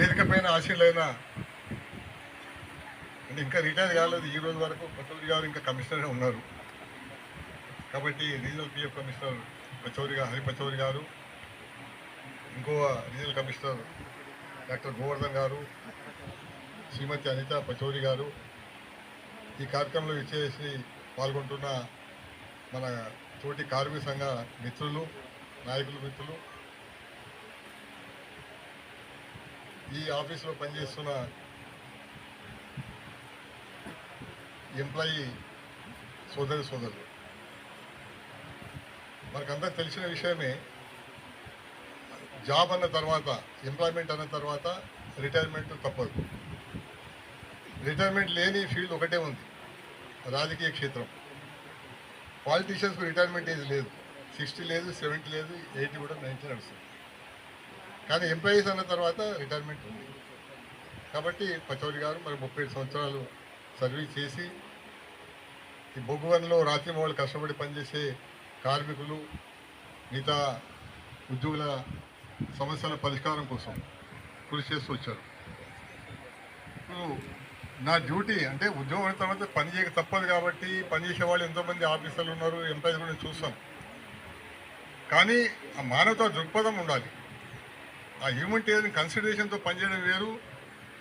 వేదిక పైన ఆశీలైన అంటే ఇంకా రిటైర్ కాలేదు, ఈ రోజు వరకు పచౌరి గారు ఇంకా కమిషనరే ఉన్నారు. కాబట్టి regional PF commissioner Hari Pachauri గారు, ఇంకో రీజనల్ కమిషనర్ డాక్టర్ గోవర్ధన్ గారు, శ్రీమతి అనిత పచౌరి గారు ఈ కార్యక్రమంలో విచ్చేసి పాల్గొంటున్న మన తోటి కార్మిక సంఘ మిత్రులు, మిత్రులు, ఈ ఆఫీసులో పనిచేస్తున్న ఎంప్లాయీ సోదరులు, మనకందరికి తెలిసిన విషయమే, జాబ్ అన్న తర్వాత, ఎంప్లాయ్మెంట్ అన్న తర్వాత రిటైర్మెంట్ తప్పదు. రిటైర్మెంట్ లేని ఫీల్డ్ ఒకటే ఉంది, రాజకీయ క్షేత్రం. పాలిటీషియన్స్కు రిటైర్మెంట్ ఏజ్ లేదు, 60 లేదు, 70 లేదు, 80 కూడా 90 నడుస్తుంది. కానీ ఎంప్లాయీస్ అన్న తర్వాత రిటైర్మెంట్ ఉంది. కాబట్టి పచౌరి గారు మరి 37 సంవత్సరాలు సర్వీస్ చేసి ఈ బొగ్గువన్లో రాత్రి వాళ్ళు కష్టపడి పనిచేసే కార్మికులు, మిగతా ఉద్యోగుల సమస్యల పరిష్కారం కోసం కృషి చేస్తూ వచ్చారు. ఇప్పుడు నా డ్యూటీ అంటే ఉద్యోగం తర్వాత పని చేయక తప్పదు కాబట్టి పనిచేసే వాళ్ళు ఎంతోమంది ఆఫీసర్లు ఉన్నారు, ఎంప్లాయీస్ కూడా చూస్తాం. కానీ ఆ మానవతా దృక్పథం ఉండాలి. ఆ హ్యూమనిటేరియన్ కన్సిడరేషన్తో పనిచేయడం వేరు,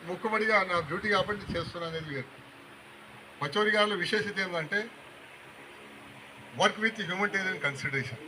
ముక్కుబడిగా నా డ్యూటీ కాబట్టి చేస్తున్నా అనేది వేరు. పచౌరి గారిలో విశేషత ఏంటంటే వర్క్ విత్ హ్యూమనిటేరియన్ కన్సిడరేషన్.